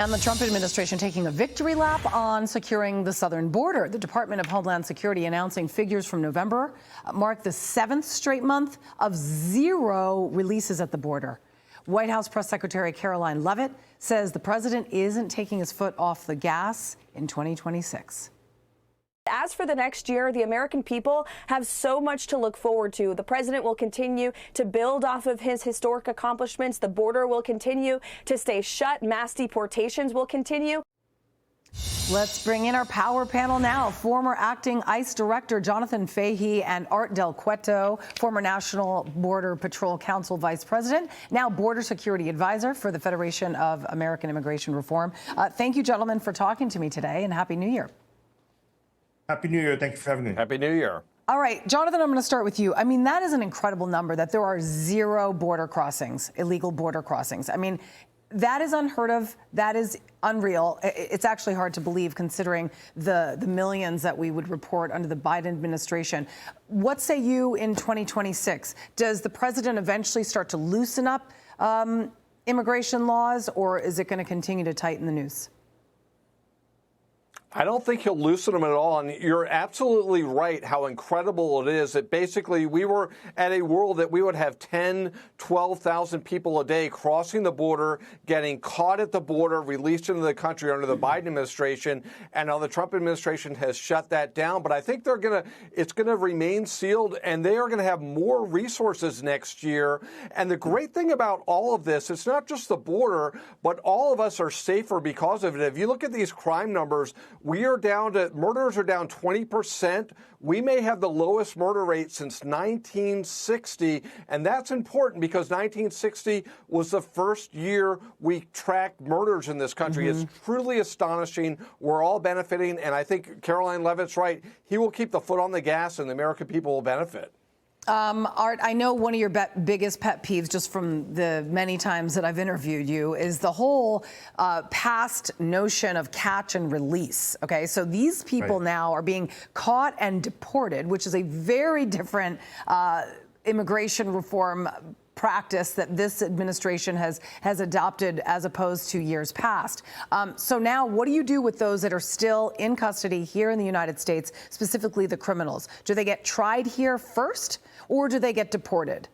And the Trump administration taking a victory lap on securing the southern border. The Department of Homeland Security announcing figures from November marked the 7th straight month of 0 releases at the border. White House Press Secretary Karoline Leavitt says the president isn't taking his foot off the gas in 2026. As for the next year, the American people have so much to look forward to. The president will continue to build off of his historic accomplishments. The border will continue to stay shut. Mass deportations will continue. Let's bring in our power panel now. Former acting ICE Director Jonathan Fahey and Art Del Cueto, former National Border Patrol Council Vice President, now Border Security Advisor for the Federation of American Immigration Reform. Thank you, gentlemen, for talking to me today, and Happy New Year. Happy New Year. Thank you for having me. Happy New Year. All right, Jonathan, I'm going to start with you. I mean, that is an incredible number that there are 0 border crossings, illegal border crossings. I mean, that is unheard of. That is unreal. It's actually hard to believe considering the millions that we would report under the Biden administration. What say you in 2026? Does the president eventually start to loosen up immigration laws, or is it going to continue to tighten the noose? I don't think he'll loosen them at all. And you're absolutely right how incredible it is that basically we were at a world that we would have 10, 12,000 people a day crossing the border, getting caught at the border, released into the country under the Biden administration. And now the Trump administration has shut that down. But I think it's going to remain sealed, and they are going to have more resources next year. And the great thing about all of this, it's not just the border, but all of us are safer because of it. If you look at these crime numbers, murders are down 20%. We may have the lowest murder rate since 1960, and that's important because 1960 was the first year we tracked murders in this country. It's truly astonishing. We're all benefiting, and I think Karoline Leavitt's right. He will keep the foot on the gas, and the American people will benefit. Art, I know one of your biggest pet peeves, just from the many times that I've interviewed you, is the whole past notion of catch and release. Okay, so these people now are being caught and deported, which is a very different immigration reform practice that this administration has adopted as opposed to years past. So now what do you do with those that are still in custody here in the United States, specifically the criminals? Do they get tried here first, or do they get deported?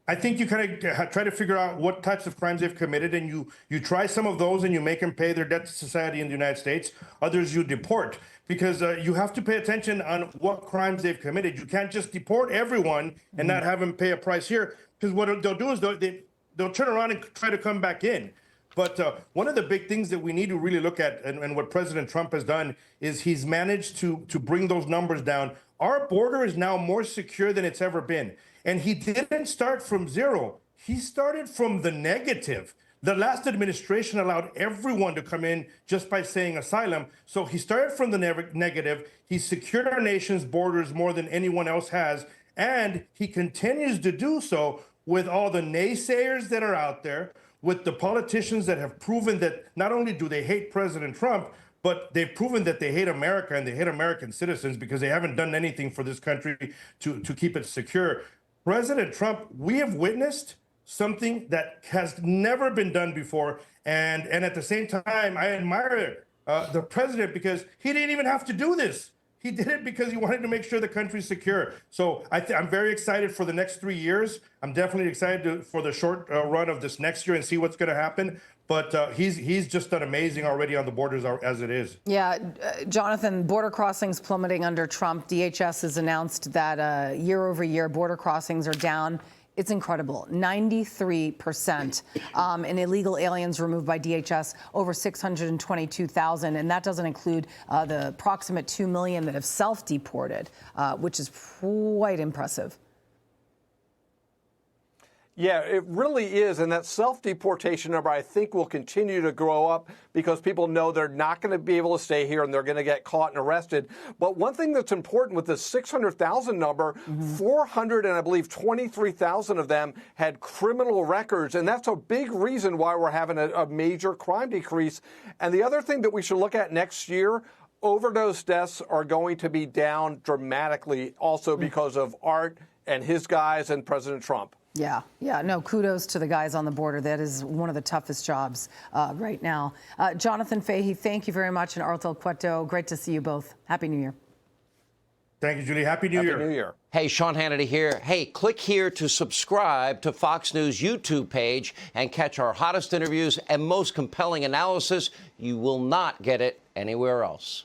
I think you kind of try to figure out what types of crimes they've committed, and you try some of those and you make them pay their debt to society in the United States. Others you deport, because you have to pay attention on what crimes they've committed. You can't just deport everyone and not have them pay a price here, because what they'll do is they'll turn around and try to come back in. But one of the big things that we need to really look at, and what President Trump has done, is he's managed to bring those numbers down. Our border is now more secure than it's ever been. And he didn't start from 0. He started from the negative. The last administration allowed everyone to come in just by saying asylum. So he started from the negative. He secured our nation's borders more than anyone else has. And he continues to do so with all the naysayers that are out there, with the politicians that have proven that not only do they hate President Trump, but they've proven that they hate America and they hate American citizens because they haven't done anything for this country to keep it secure. President Trump, we have witnessed something that has never been done before. And at the same time, I admire the president because he didn't even have to do this. He did it because he wanted to make sure the country's secure. So I'm very excited for the next 3 years. I'm definitely excited for the short run of this next year and see what's going to happen. But he's just done amazing already on the borders as it is. Yeah, Jonathan, border crossings plummeting under Trump. DHS has announced that year over year border crossings are down. It's incredible. 93% in illegal aliens removed by DHS, over 622,000. And that doesn't include the approximate 2 million that have self-deported, which is quite impressive. Yeah, it really is. And that self-deportation number, I think, will continue to grow up because people know they're not going to be able to stay here and they're going to get caught and arrested. But one thing that's important with the 600,000 number, 400 and I believe 23,000 of them had criminal records. And that's a big reason why we're having a major crime decrease. And the other thing that we should look at next year, overdose deaths are going to be down dramatically also because of Art and his guys and President Trump. Yeah, no, kudos to the guys on the border. That is one of the toughest jobs right now. Jonathan Fahey, thank you very much, and Arthur Cueto, great to see you both. Happy New Year. Thank you, Julie. Happy New Year. Happy New Year. Hey, Sean Hannity here. Hey, click here to subscribe to Fox News YouTube page and catch our hottest interviews and most compelling analysis. You will not get it anywhere else.